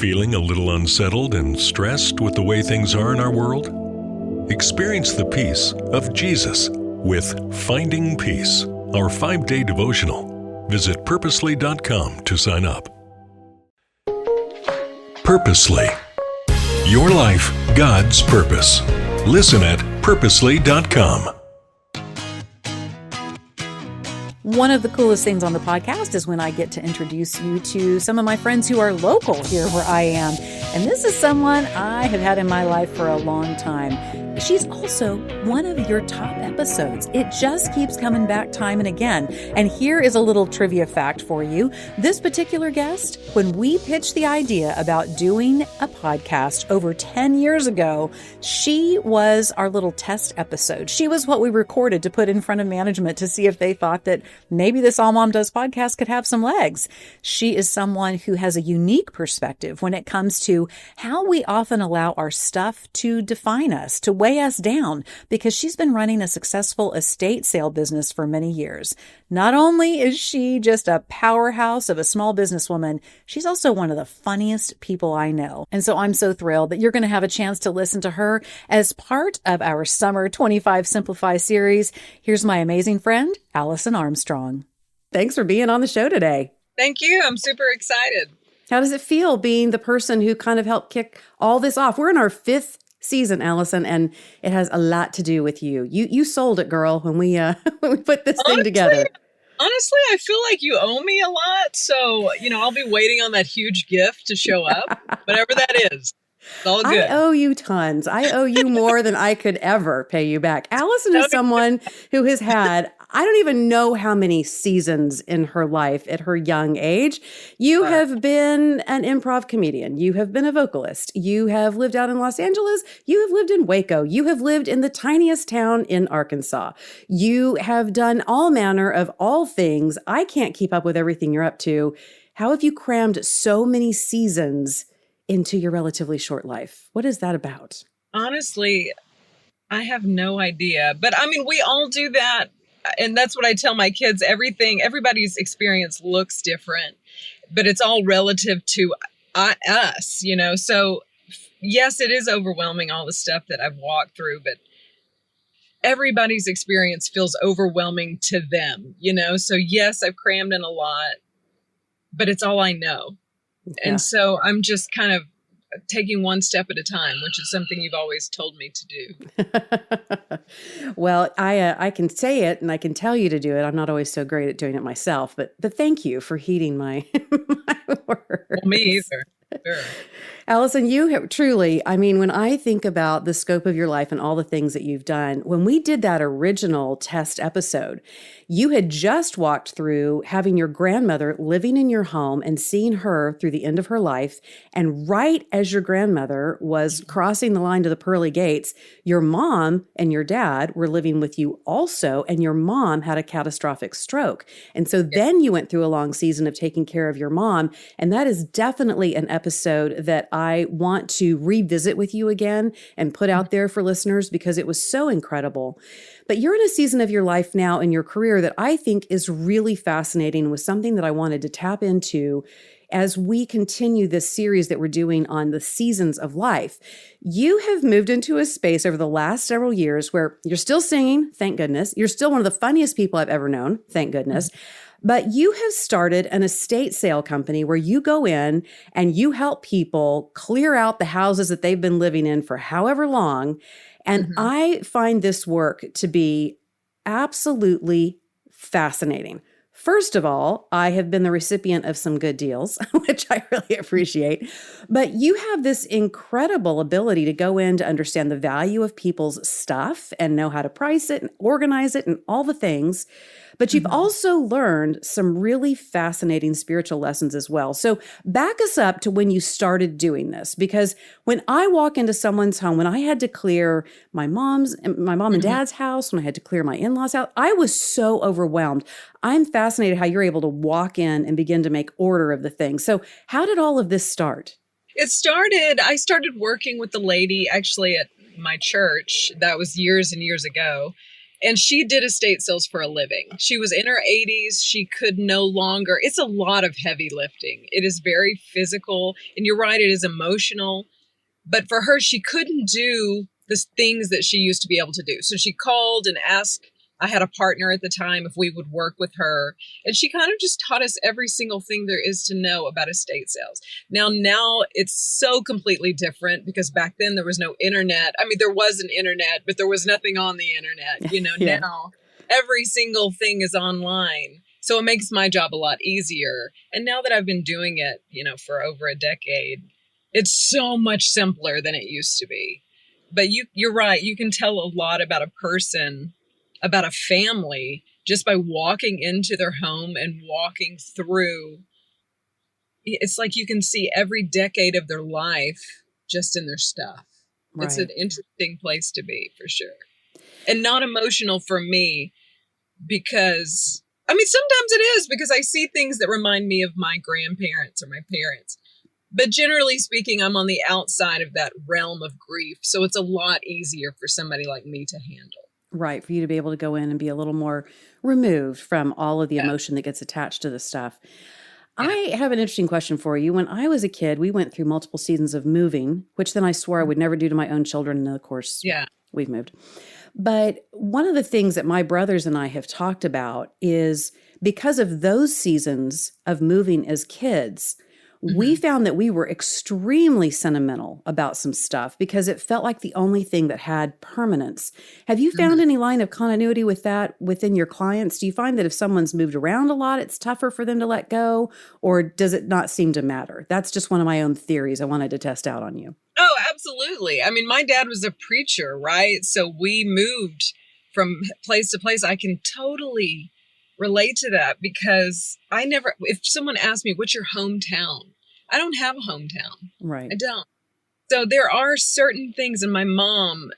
Feeling a little unsettled and stressed with the way things are in our world? Experience the peace of Jesus with Finding Peace, our 5-day devotional. Visit purposely.com to sign up. Purposely. Your life, God's purpose. Listen at purposely.com. One of the coolest things on the podcast is when I get to introduce you to some of my friends who are local here where I am. And this is someone I have had in my life for a long time. She's also one of your top episodes. It just keeps coming back time and again. And here is a little trivia fact for you. This particular guest, when we pitched the idea about doing a podcast over 10 years ago, she was our little test episode. She was what we recorded to put in front of management to see if they thought that maybe this AllMomDoes podcast could have some legs. She is someone who has a unique perspective when it comes to how we often allow our stuff to define us, to weigh us down, because she's been running a successful estate sale business for many years. Not only is she just a powerhouse of a small businesswoman, she's also one of the funniest people I know. And so I'm so thrilled that you're going to have a chance to listen to her as part of our Summer 25 Simplify series. Here's my amazing friend, Allison Armstrong. Thanks for being on the show today. Thank you. I'm super excited. How does it feel being the person who kind of helped kick all this off? We're in our 5th season, Allison, and it has a lot to do with you. You sold it, girl, when we when we put this thing together. Honestly, I feel like you owe me a lot. So, I'll be waiting on that huge gift to show up, whatever that is. It's all good. I owe you tons. I owe you more than I could ever pay you back. Allison is someone who has had, I don't even know how many seasons in her life at her young age. You have been an improv comedian. You have been a vocalist. You have lived out in Los Angeles. You have lived in Waco. You have lived in the tiniest town in Arkansas. You have done all manner of all things. I can't keep up with everything you're up to. How have you crammed so many seasons into your relatively short life? What is that about? Honestly, I have no idea. But we all do that. And that's what I tell my kids. Everybody's experience looks different, but it's all relative to us, So yes, it is overwhelming, all the stuff that I've walked through, but everybody's experience feels overwhelming to them, So yes, I've crammed in a lot, but it's all I know. Yeah. And so I'm just kind of taking one step at a time, which is something you've always told me to do. Well, I can say it and I can tell you to do it. I'm not always so great at doing it myself, but thank you for heeding my words. Well, me either. Sure. Allison, you have truly, when I think about the scope of your life and all the things that you've done, when we did that original test episode, you had just walked through having your grandmother living in your home and seeing her through the end of her life. And right as your grandmother was crossing the line to the pearly gates, your mom and your dad were living with you also, and your mom had a catastrophic stroke. And so then you went through a long season of taking care of your mom. And that is definitely an episode that I want to revisit with you again and put out there for listeners because it was so incredible. But you're in a season of your life now in your career that I think is really fascinating, was something that I wanted to tap into as we continue this series that we're doing on the seasons of life. You have moved into a space over the last several years where you're still singing, thank goodness. You're still one of the funniest people I've ever known, thank goodness. But you have started an estate sale company where you go in and you help people clear out the houses that they've been living in for however long. And I find this work to be absolutely fascinating. First of all, I have been the recipient of some good deals, which I really appreciate. But you have this incredible ability to go in to understand the value of people's stuff and know how to price it and organize it and all the things. But you've also learned some really fascinating spiritual lessons as well. So back us up to when you started doing this, because when I walk into someone's home, when I had to clear my mom and dad's house, when I had to clear my in-laws' house, I was so overwhelmed. I'm fascinated how you're able to walk in and begin to make order of the thing. So how did all of this start? I started working with the lady actually at my church. That was years and years ago. And she did estate sales for a living. She was in her 80s. She could no longer. It's a lot of heavy lifting. It is very physical. And you're right, it is emotional. But for her, she couldn't do the things that she used to be able to do. So she called and asked. I had a partner at the time if we would work with her. And she kind of just taught us every single thing there is to know about estate sales. Now it's so completely different because back then there was no internet. I mean, there was an internet, but there was nothing on the internet. Yeah. Now every single thing is online. So it makes my job a lot easier. And now that I've been doing it, for over a decade, it's so much simpler than it used to be. But you're right. You can tell a lot about a person, about a family, just by walking into their home and walking through. It's like you can see every decade of their life just in their stuff. Right. It's an interesting place to be, for sure. And not emotional for me because, sometimes it is because I see things that remind me of my grandparents or my parents. But generally speaking, I'm on the outside of that realm of grief. So it's a lot easier for somebody like me to handle. Right. For you to be able to go in and be a little more removed from all of the emotion that gets attached to the stuff. Yeah. I have an interesting question for you. When I was a kid, we went through multiple seasons of moving, which then I swore I would never do to my own children. And of course, we've moved. But one of the things that my brothers and I have talked about is because of those seasons of moving as kids, we found that we were extremely sentimental about some stuff because it felt like the only thing that had permanence. Have you found any line of continuity with that within your clients? Do you find that if someone's moved around a lot, it's tougher for them to let go? Or does it not seem to matter? That's just one of my own theories I wanted to test out on you. Oh, absolutely. My dad was a preacher, right? So we moved from place to place. I can totally relate to that because if someone asked me, what's your hometown? I don't have a hometown. Right. I don't. So there are certain things, and my mom,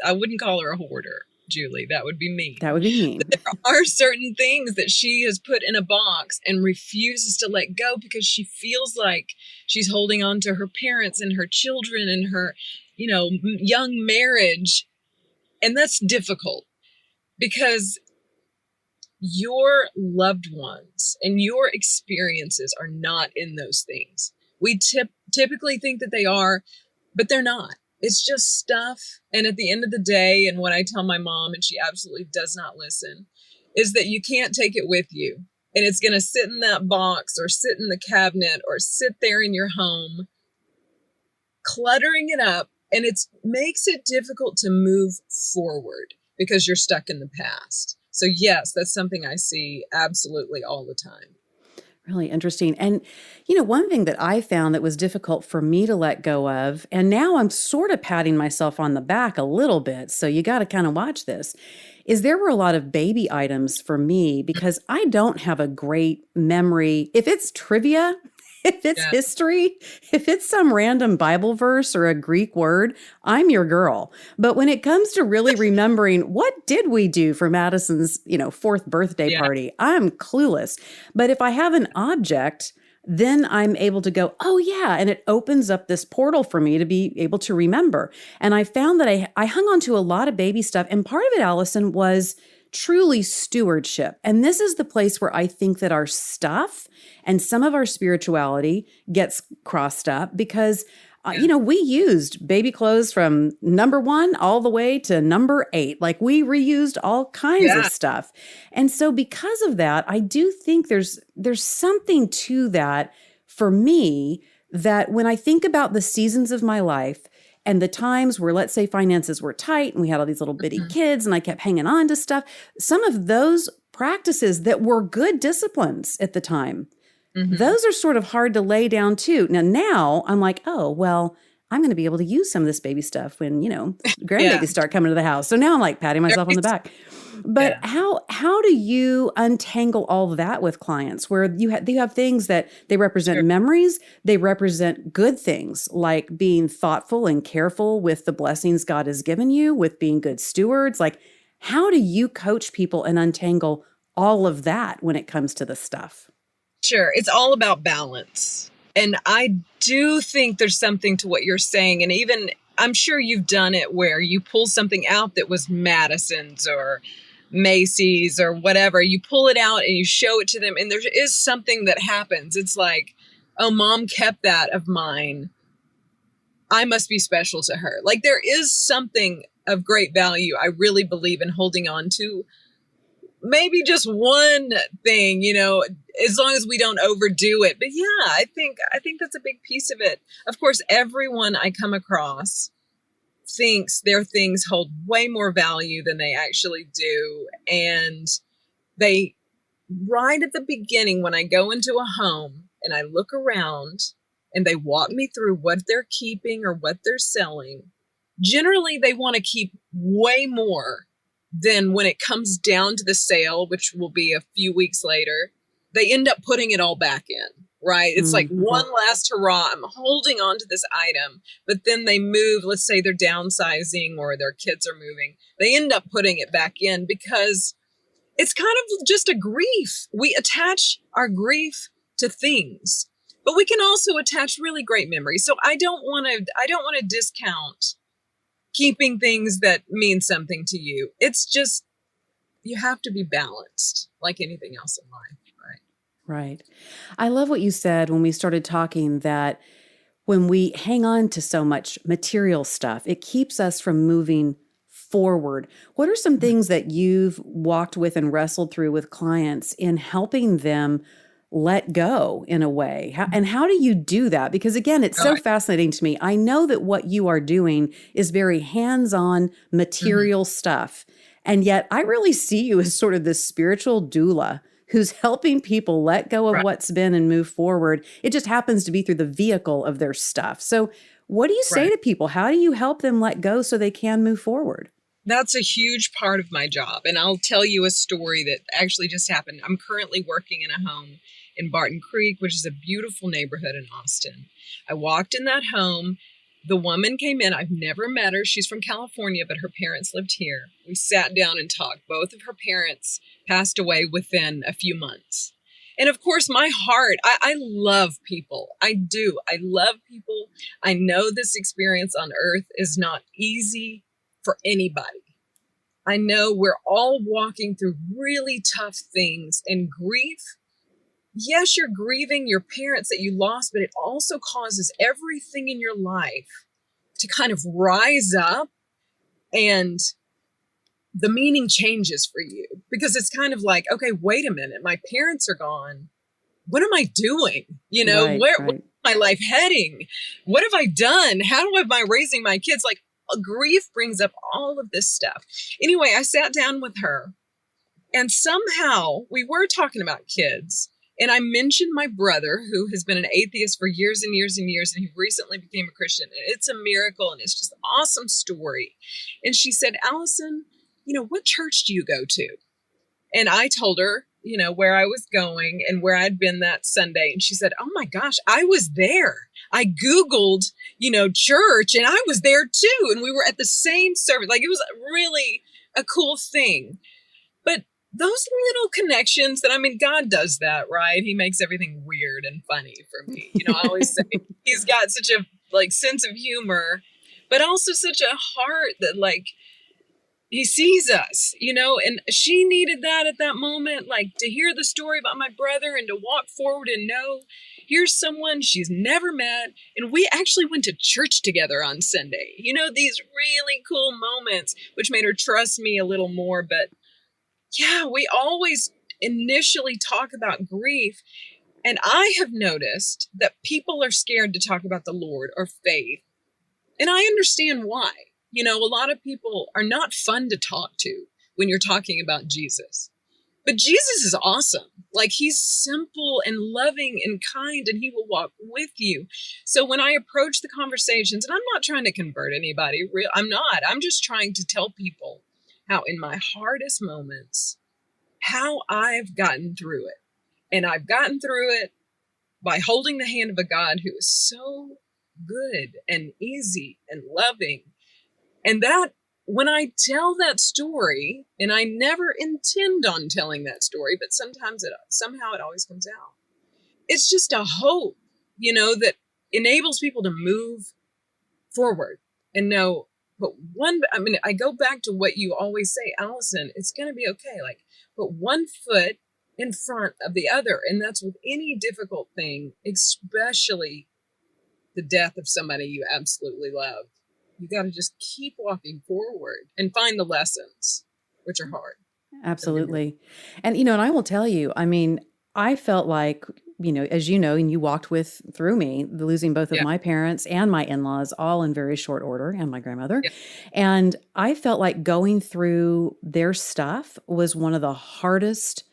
I wouldn't call her a hoarder, Julie. That would be mean. That would be mean. But there are certain things that she has put in a box and refuses to let go because she feels like she's holding on to her parents and her children and her, young marriage. And that's difficult because your loved ones and your experiences are not in those things. We typically think that they are, but they're not. It's just stuff. And at the end of the day, and what I tell my mom, and she absolutely does not listen, is that you can't take it with you. And it's going to sit in that box or sit in the cabinet or sit there in your home, cluttering it up. And it makes it difficult to move forward because you're stuck in the past. So yes, that's something I see absolutely all the time. Really interesting. And, one thing that I found that was difficult for me to let go of, and now I'm sort of patting myself on the back a little bit, so you got to kind of watch this, is there were a lot of baby items for me because I don't have a great memory. If it's trivia, if it's history, if it's some random Bible verse or a Greek word, I'm your girl. But when it comes to really remembering what did we do for Madison's, 4th birthday party, I'm clueless. But if I have an object, then I'm able to go, oh yeah, and it opens up this portal for me to be able to remember. And I found that I hung on to a lot of baby stuff. And part of it, Allison, was truly stewardship. And this is the place where I think that our stuff and some of our spirituality gets crossed up because, we used baby clothes from number 1 all the way to number 8. Like we reused all kinds of stuff. And so because of that, I do think there's something to that for me that when I think about the seasons of my life, and the times where, let's say, finances were tight and we had all these little bitty kids and I kept hanging on to stuff, some of those practices that were good disciplines at the time, those are sort of hard to lay down too. Now I'm like, oh, well, I'm going to be able to use some of this baby stuff when, grandbabies start coming to the house. So now I'm like patting myself on the back. But how do you untangle all that with clients where you have things that they represent memories, they represent good things like being thoughtful and careful with the blessings God has given you, with being good stewards? Like, how do you coach people and untangle all of that when it comes to the stuff? Sure. It's all about balance. And I do think there's something to what you're saying. And even I'm sure you've done it where you pull something out that was Madison's or Macy's or whatever. You pull it out and you show it to them, and there is something that happens. It's like, oh, mom kept that of mine. I must be special to her. Like, there is something of great value, I really believe, in holding on to maybe just one thing, as long as we don't overdo it. But yeah, I think that's a big piece of it. Of course, everyone I come across thinks their things hold way more value than they actually do. And they, right at the beginning, when I go into a home and I look around and they walk me through what they're keeping or what they're selling, generally they want to keep way more than when it comes down to the sale, which will be a few weeks later. They end up putting it all back in, right? It's like one last hurrah. I'm holding on to this item, but then they move. Let's say they're downsizing or their kids are moving. They end up putting it back in because it's kind of just a grief. We attach our grief to things, but we can also attach really great memories. So I don't want to discount keeping things that mean something to you. It's just, you have to be balanced like anything else in life, right? Right. I love what you said when we started talking, that when we hang on to so much material stuff, it keeps us from moving forward. What are some things that you've walked with and wrestled through with clients in helping them let go in a way? And how do you do that? Because again, it's so fascinating to me. I know that what you are doing is very hands-on material stuff. And yet I really see you as sort of this spiritual doula who's helping people let go of what's been and move forward. It just happens to be through the vehicle of their stuff. So what do you say to people? How do you help them let go so they can move forward? That's a huge part of my job. And I'll tell you a story that actually just happened. I'm currently working in a home in Barton Creek, which is a beautiful neighborhood in Austin. I walked in that home. The woman came in. I've never met her. She's from California, but her parents lived here. We sat down and talked. Both of her parents passed away within a few months. And of course, my heart, I love people. I do. I love people. I know this experience on earth is not easy for anybody. I know we're all walking through really tough things, and grief. Yes, you're grieving your parents that you lost, but it also causes everything in your life to kind of rise up, and the meaning changes for you, because it's kind of like, okay, wait a minute, my parents are gone. What am I doing? Where's my life heading? What have I done? How am I raising my kids? Like, grief brings up all of this stuff. Anyway, I sat down with her, and somehow we were talking about kids. And I mentioned my brother, who has been an atheist for years and years and years, and he recently became a Christian. And it's a miracle, and it's just an awesome story. And she said, Allison, what church do you go to? And I told her, where I was going and where I'd been that Sunday. And she said, oh my gosh, I was there. I Googled, church, and I was there too. And we were at the same service. Like, it was really a cool thing. But those little connections God does that, right? He makes everything weird and funny for me. I always say he's got such a sense of humor, but also such a heart that he sees us, and she needed that at that moment, to hear the story about my brother and to walk forward and know here's someone she's never met. And we actually went to church together on Sunday, these really cool moments, which made her trust me a little more. But yeah, we always initially talk about grief. And I have noticed that people are scared to talk about the Lord or faith. And I understand why. A lot of people are not fun to talk to when you're talking about Jesus. But Jesus is awesome. He's simple and loving and kind, and he will walk with you. So when I approach the conversations, and I'm not trying to convert anybody, I'm not. I'm just trying to tell people how in my hardest moments, how I've gotten through it. And I've gotten through it by holding the hand of a God who is so good and easy and loving. And that, when I tell that story, and I never intend on telling that story, but somehow it always comes out. It's just a hope, that enables people to move forward. and know, I go back to what you always say, Allison, it's going to be okay. Like, put one foot in front of the other. And that's with any difficult thing, especially the death of somebody you absolutely love. You got to just keep walking forward and find the lessons, which are hard. Absolutely. And, and I will tell you, I mean, I felt like, as you know, and you walked through me, the losing both of Yeah. my parents and my in-laws all in very short order, and my grandmother. Yeah. And I felt like going through their stuff was one of the hardest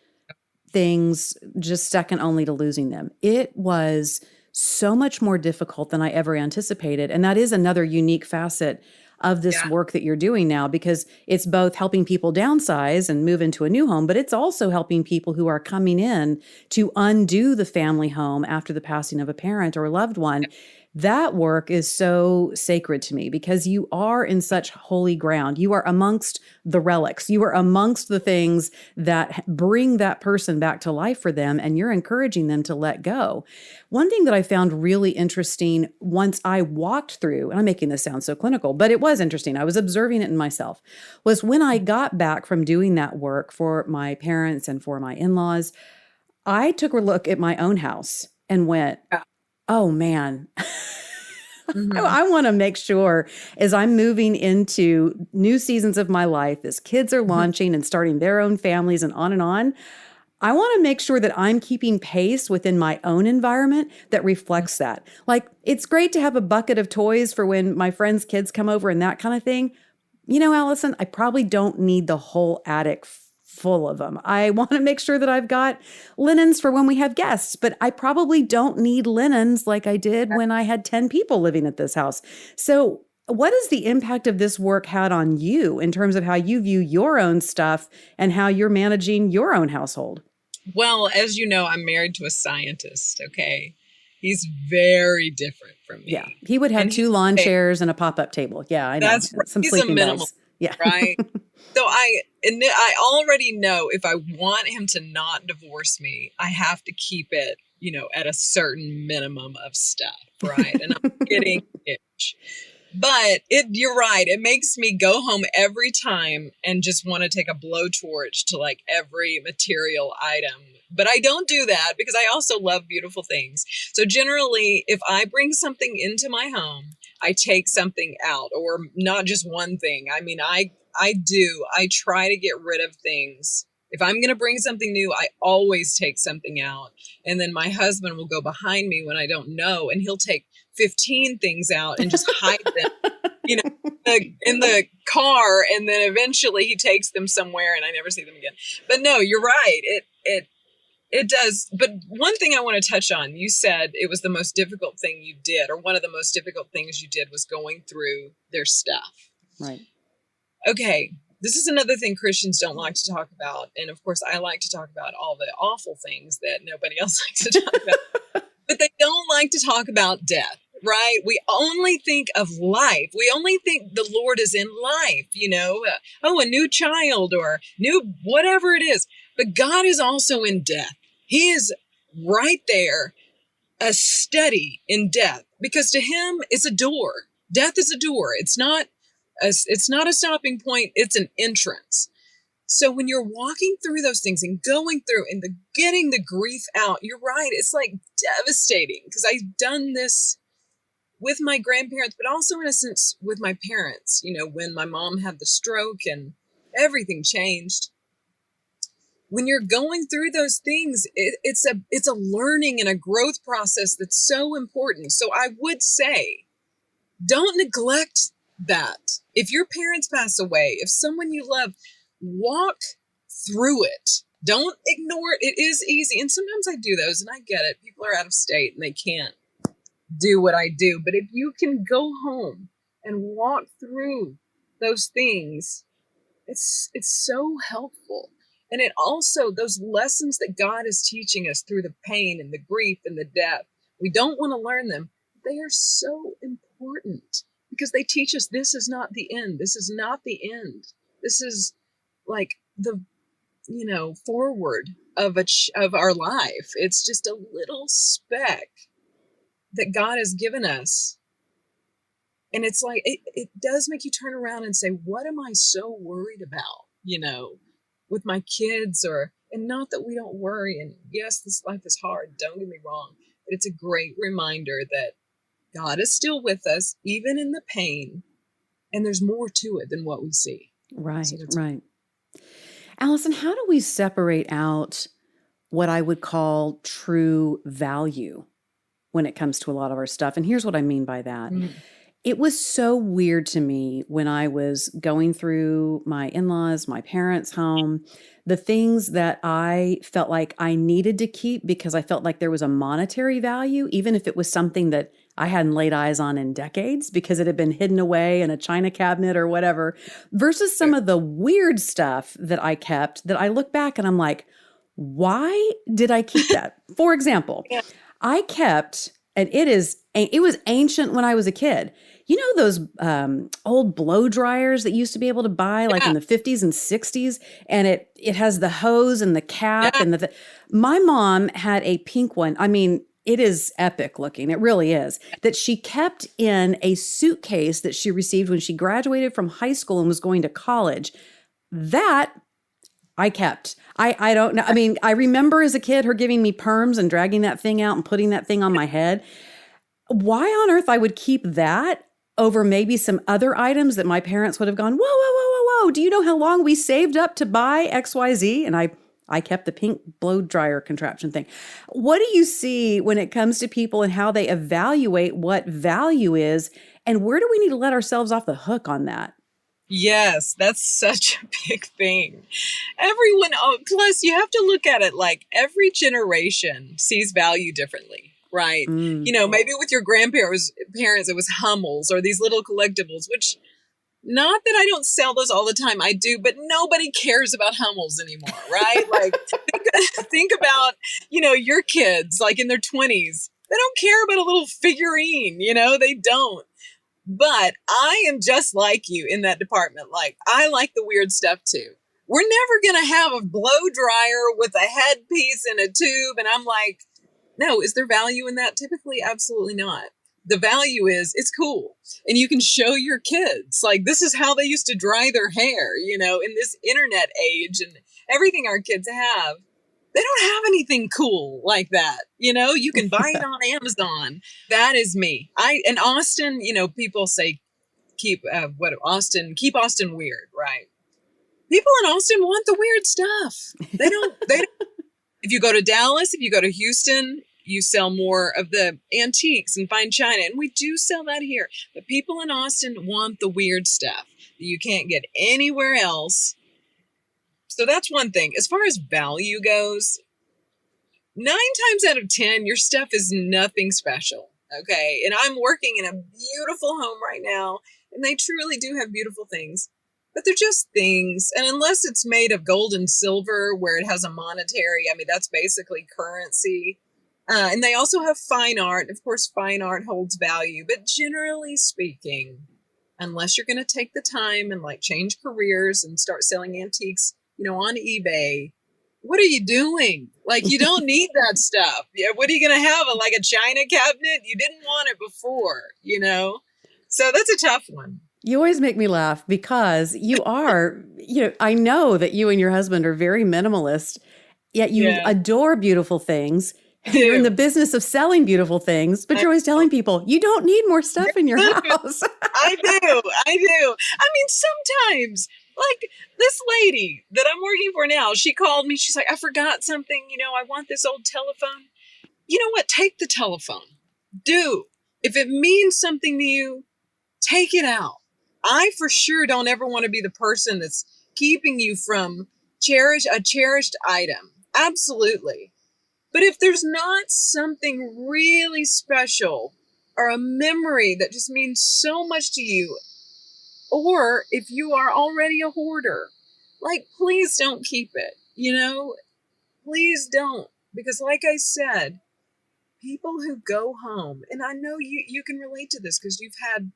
things, just second only to losing them. It was so much more difficult than I ever anticipated. And that is another unique facet of this Yeah. work that you're doing now, because it's both helping people downsize and move into a new home, but it's also helping people who are coming in to undo the family home after the passing of a parent or a loved one. That work is so sacred to me because you are in such holy ground. You are amongst the relics. You are amongst the things that bring that person back to life for them, and you're encouraging them to let go. One thing that I found really interesting once I walked through, and I'm making this sound so clinical, but it was interesting. I was observing it in myself, was when I got back from doing that work for my parents and for my in-laws, I took a look at my own house and went, oh man, I want to make sure as I'm moving into new seasons of my life, as kids are launching and starting their own families and on, I want to make sure that I'm keeping pace within my own environment that reflects that. Like, it's great to have a bucket of toys for when my friends' kids come over and that kind of thing. Allison, I probably don't need the whole attic full of them. I want to make sure that I've got linens for when we have guests, but I probably don't need linens like I did when I had 10 people living at this house. So what has the impact of this work had on you in terms of how you view your own stuff and how you're managing your own household? Well, as you know, I'm married to a scientist, okay? He's very different from me. Yeah, he would have And 2 lawn chairs and a pop-up table. Yeah, I know. That's right. Some He's sleeping a minimal, bags. Yeah. right? So I already know if I want him to not divorce me, I have to keep it, at a certain minimum of stuff, right? And I'm getting itch. But you're right. It makes me go home every time and just want to take a blowtorch to like every material item. But I don't do that because I also love beautiful things. So generally, if I bring something into my home, I take something out, or not just one thing. I mean, I try to get rid of things. If I'm going to bring something new, I always take something out. And then my husband will go behind me when I don't know, and he'll take 15 things out and just hide them, in the car. And then eventually he takes them somewhere and I never see them again. But no, you're right. It does. But one thing I want to touch on, you said it was the most difficult thing you did, or one of the most difficult things you did was going through their stuff. Right. Okay. This is another thing Christians don't like to talk about. And of course, I like to talk about all the awful things that nobody else likes to talk about. But they don't like to talk about death, right? We only think of life. We only think the Lord is in life, a new child or new whatever it is. But God is also in death. He is right there, a study in death, because to him, it's a door. Death is a door. It's not a stopping point. It's an entrance. So when you're walking through those things and going through and getting the grief out, you're right. It's like devastating, because I've done this with my grandparents, but also in a sense with my parents, when my mom had the stroke and everything changed. When you're going through those things, it's a learning and a growth process that's so important. So I would say, don't neglect that. If your parents pass away, if someone you love, walk through it. Don't ignore it. It is easy. And sometimes I do those, and I get it. People are out of state and they can't do what I do. But if you can go home and walk through those things, it's so helpful. And it also, those lessons that God is teaching us through the pain and the grief and the death, we don't want to learn them. They are so important because they teach us this is not the end. This is not the end. This is like the, forward of our life. It's just a little speck that God has given us. And it's like, it does make you turn around and say, what am I so worried about, with my kids and not that we don't worry. And yes, this life is hard. Don't get me wrong. But it's a great reminder that God is still with us, even in the pain. And there's more to it than what we see. Right, right. Allison, how do we separate out what I would call true value when it comes to a lot of our stuff? And here's what I mean by that. It was so weird to me when I was going through my in-laws, my parents' home, the things that I felt like I needed to keep because I felt like there was a monetary value, even if it was something that I hadn't laid eyes on in decades because it had been hidden away in a china cabinet or whatever, versus some of the weird stuff that I kept that I look back and I'm like, why did I keep that? For example, I kept, and it was ancient when I was a kid. You know those old blow dryers that you used to be able to buy like in the 50s and 60s? And it has the hose and the cap and my mom had a pink one. I mean, it is epic looking. It really is. That she kept in a suitcase that she received when she graduated from high school and was going to college. That I kept. I don't know. I mean, I remember as a kid her giving me perms and dragging that thing out and putting that thing on my head. Why on earth I would keep that over maybe some other items that my parents would have gone, whoa, whoa, whoa, whoa, whoa. Do you know how long we saved up to buy XYZ? And I kept the pink blow dryer contraption thing. What do you see when it comes to people and how they evaluate what value is? And where do we need to let ourselves off the hook on that? Yes, that's such a big thing. Everyone, plus you have to look at it like every generation sees value differently. Right. Maybe with your grandparents, it was Hummels or these little collectibles, which not that I don't sell those all the time. I do, but nobody cares about Hummels anymore. Right. Like think about, your kids like in their 20s. They don't care about a little figurine. They don't. But I am just like you in that department. Like I like the weird stuff too. We're never going to have a blow dryer with a headpiece and a tube. And I'm like, no, is there value in that? Typically, absolutely not. The value is it's cool. And you can show your kids, like, this is how they used to dry their hair, in this internet age and everything our kids have. They don't have anything cool like that. You can buy it on Amazon. That is me. In Austin, people say, keep Austin weird, right? People in Austin want the weird stuff. They don't. If you go to Dallas, if you go to Houston, you sell more of the antiques and fine china. And we do sell that here. But people in Austin want the weird stuff that you can't get anywhere else. So that's one thing. As far as value goes, 9 times out of 10, your stuff is nothing special. Okay. And I'm working in a beautiful home right now. And they truly do have beautiful things. But they're just things. And unless it's made of gold and silver where it has a monetary, that's basically currency. And they also have fine art. Of course, fine art holds value. But generally speaking, unless you're going to take the time and like change careers and start selling antiques, on eBay, what are you doing? Like, you don't need that stuff. Yeah, what are you going to have? A china cabinet? You didn't want it before, So that's a tough one. You always make me laugh because you are, I know that you and your husband are very minimalist, yet you adore beautiful things. You're in the business of selling beautiful things, but you're always telling people you don't need more stuff in your house. I do. Sometimes, like this lady that I'm working for now, she called me. She's like, I forgot something. I want this old telephone. You know what? Take the telephone. If it means something to you, take it out. I for sure don't ever want to be the person that's keeping you from a cherished item. Absolutely. But if there's not something really special or a memory that just means so much to you, or if you are already a hoarder, please don't keep it, please don't. Because like I said, people who go home, and I know you can relate to this because you've had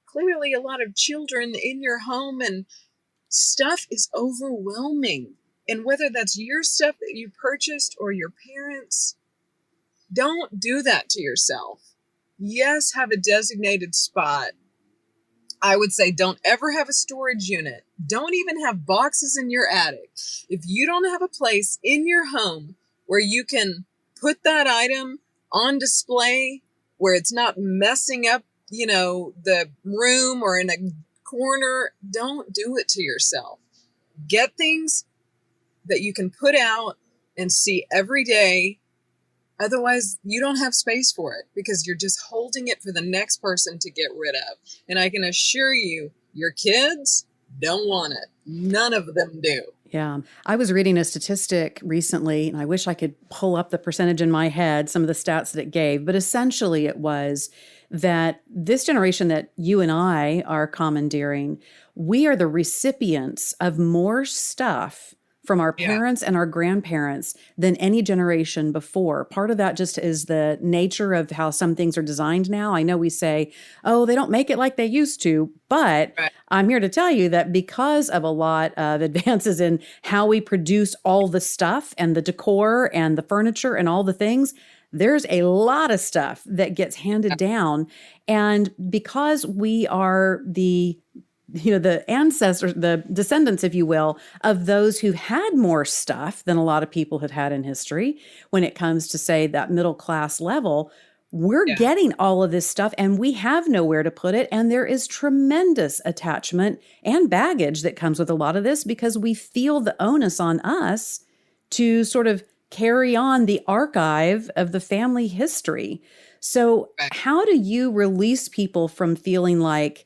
clearly a lot of children in your home and stuff is overwhelming. And whether that's your stuff that you purchased or your parents, don't do that to yourself. Yes, have a designated spot, I would say don't ever have a storage unit. Don't even have boxes in your attic. If you don't have a place in your home where you can put that item on display, where it's not messing up, the room or in a corner, don't do it to yourself. Get things that you can put out and see every day. Otherwise, you don't have space for it because you're just holding it for the next person to get rid of. And I can assure you, your kids don't want it. None of them do. Yeah. I was reading a statistic recently, and I wish I could pull up the percentage in my head, some of the stats that it gave, but essentially it was that this generation that you and I are commandeering, we are the recipients of more stuff from our parents and our grandparents than any generation before. Part of that just is the nature of how some things are designed now. I know we say, oh, they don't make it like they used to, but I'm here to tell you that because of a lot of advances in how we produce all the stuff and the decor and the furniture and all the things, there's a lot of stuff that gets handed down. And because we are the ancestors, the descendants, if you will, of those who had more stuff than a lot of people have had in history when it comes to, say, that middle class level, we're getting all of this stuff and we have nowhere to put it. And there is tremendous attachment and baggage that comes with a lot of this because we feel the onus on us to sort of carry on the archive of the family history. So how do you release people from feeling like,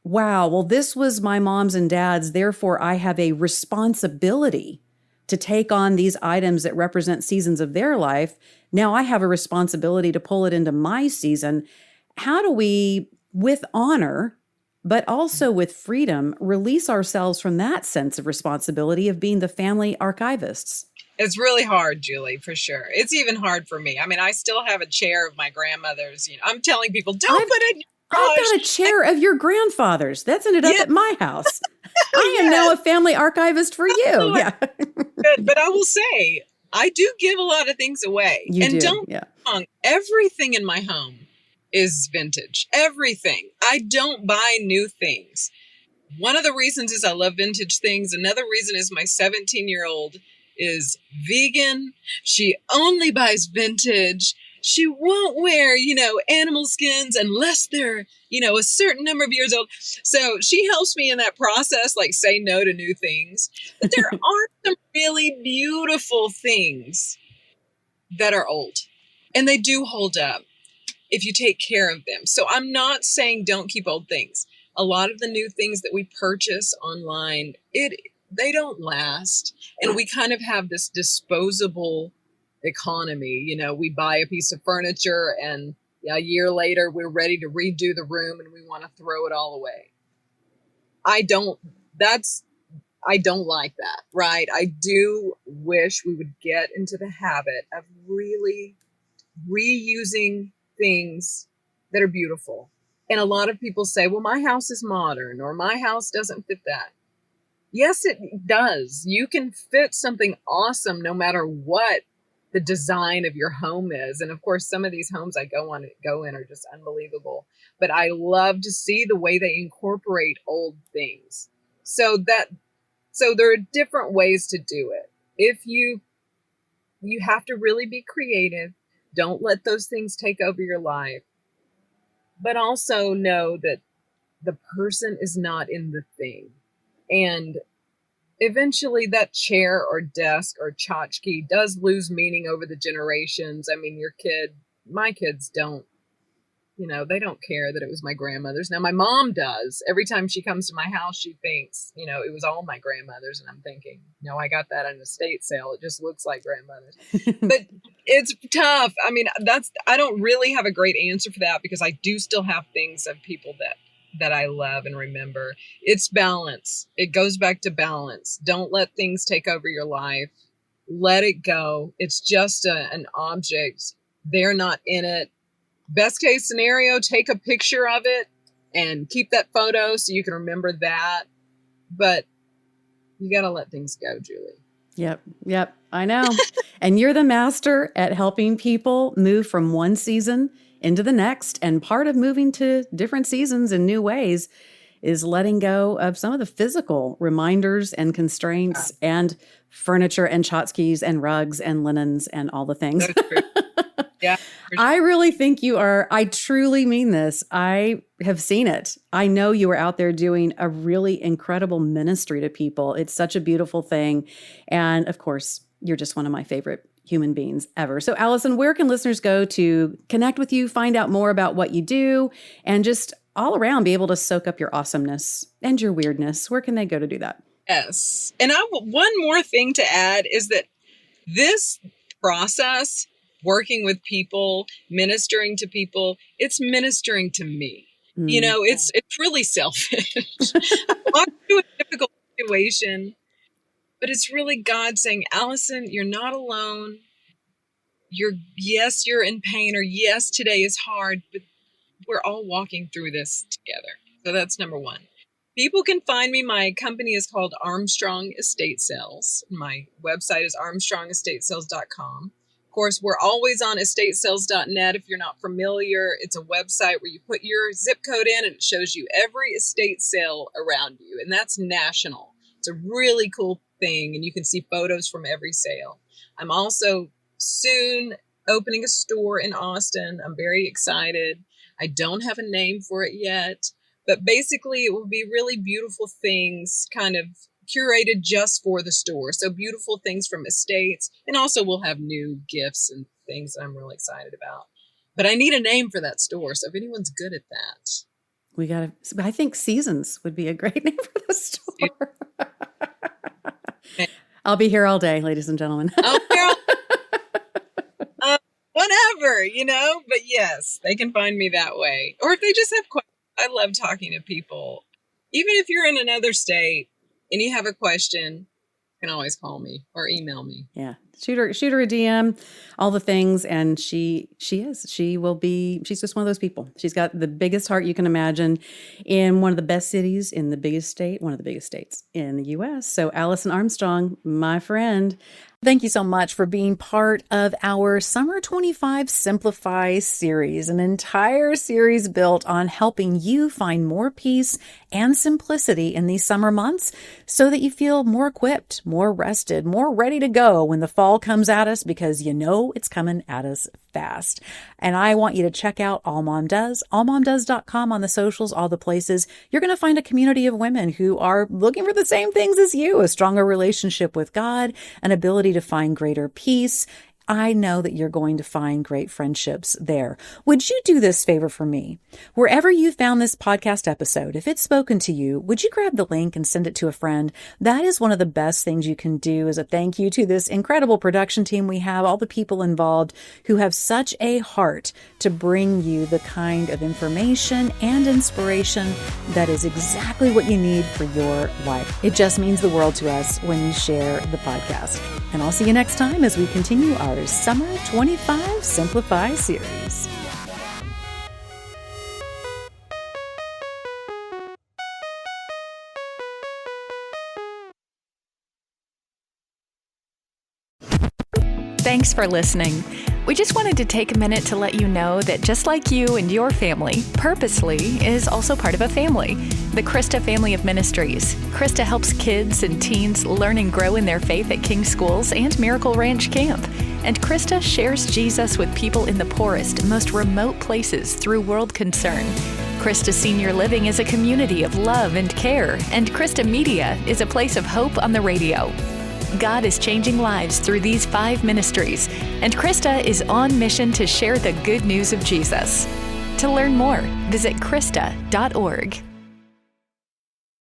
wow, well, this was my mom's and dad's, therefore I have a responsibility to take on these items that represent seasons of their life. Now I have a responsibility to pull it into my season. How do we, with honor, but also with freedom, release ourselves from that sense of responsibility of being the family archivists? It's really hard, Julie, for sure. It's even hard for me. I mean, I still have a chair of my grandmother's. I'm telling people, don't put it in your I've got a chair of your grandfather's. That's ended up at my house. I am now a family archivist for you. Yeah. Good. But I will say, I do give a lot of things away. Don't get me wrong, everything in my home is vintage. Everything. I don't buy new things. One of the reasons is I love vintage things. Another reason is my 17-year-old is vegan. She only buys vintage. She won't wear, animal skins unless they're, a certain number of years old. So she helps me in that process, like say no to new things. But there are some really beautiful things that are old and they do hold up if you take care of them. So I'm not saying don't keep old things. A lot of the new things that we purchase online, they don't last. And we kind of have this disposable economy. We buy a piece of furniture and a year later we're ready to redo the room and we want to throw it all away. I don't like that, right? I do wish we would get into the habit of really reusing things that are beautiful. And a lot of people say, well, my house is modern or my house doesn't fit that. Yes, it does. You can fit something awesome no matter what the design of your home is. And of course, some of these homes I go in are just unbelievable. But I love to see the way they incorporate old things. So there are different ways to do it. If you have to really be creative, don't let those things take over your life. But also know that the person is not in the thing. And eventually that chair or desk or tchotchke does lose meaning over the generations. I mean, my kids don't, they don't care that it was my grandmother's. Now my mom does. Every time she comes to my house, she thinks, it was all my grandmother's. And I'm thinking, no, I got that at an estate sale. It just looks like grandmother's. But it's tough. I mean, I don't really have a great answer for that because I do still have things of people that I love and remember. It's balance. It goes back to balance. Don't let things take over your life. Let it go. It's just an object. They're not in it. Best case scenario, take a picture of it and keep that photo so you can remember that. But you got to let things go, Julie. Yep. I know. And you're the master at helping people move from one season into the next. And part of moving to different seasons in new ways is letting go of some of the physical reminders and constraints and furniture and tchotchkes and rugs and linens and all the things. That's true. Yeah. I really think you are. I truly mean this. I have seen it. I know you are out there doing a really incredible ministry to people. It's such a beautiful thing. And of course, you're just one of my favorite human beings ever. So Allison, where can listeners go to connect with you, find out more about what you do, and just all around be able to soak up your awesomeness and your weirdness? Where can they go to do that? Yes. And one more thing to add is that this process, working with people, ministering to people, it's ministering to me. You know, it's really selfish. I walk through a difficult situation, but it's really God saying, Allison, you're not alone. Yes, you're in pain, or yes, today is hard, but we're all walking through this together. So that's number one. People can find me. My company is called Armstrong Estate Sales. My website is armstrongestatesales.com. Of course, we're always on estatesales.net. If you're not familiar, it's a website where you put your zip code in and it shows you every estate sale around you. And that's national. It's a really cool thing. And you can see photos from every sale. I'm also soon opening a store in Austin. I'm very excited. I don't have a name for it yet, but basically it will be really beautiful things kind of curated just for the store. So beautiful things from estates, and also we'll have new gifts and things that I'm really excited about. But I need a name for that store. So if anyone's good at that. I think Seasons would be a great name for the store. I'll be here all day, ladies and gentlemen. Whatever, but yes, they can find me that way. Or if they just have questions, I love talking to people. Even if you're in another state and you have a question, you can always call me or email me. Yeah. Shoot her a DM, all the things. And she's just one of those people. She's got the biggest heart you can imagine in one of the best cities in the biggest state, one of the biggest states in the U.S. So Allison Armstrong, my friend, thank you so much for being part of our Summer 25 Simplify series, an entire series built on helping you find more peace and simplicity in these summer months so that you feel more equipped, more rested, more ready to go when the fall comes at us, because it's coming at us fast. And I want you to check out AllMomDoes, allmomdoes.com, on the socials, all the places. You're going to find a community of women who are looking for the same things as you, a stronger relationship with God, an ability to find greater peace. I know that you're going to find great friendships there. Would you do this favor for me? Wherever you found this podcast episode, if it's spoken to you, would you grab the link and send it to a friend? That is one of the best things you can do as a thank you to this incredible production team we have, all the people involved who have such a heart to bring you the kind of information and inspiration that is exactly what you need for your life. It just means the world to us when you share the podcast. And I'll see you next time as we continue our Summer 25 Simplify series. Thanks for listening. We just wanted to take a minute to let you know that just like you and your family, Purposely is also part of a family, the Krista Family of Ministries. Krista helps kids and teens learn and grow in their faith at King Schools and Miracle Ranch Camp. And Krista shares Jesus with people in the poorest, most remote places through World Concern. Krista Senior Living is a community of love and care, and Krista Media is a place of hope on the radio. God is changing lives through these 5 ministries, and Krista is on mission to share the good news of Jesus. To learn more, visit Krista.org.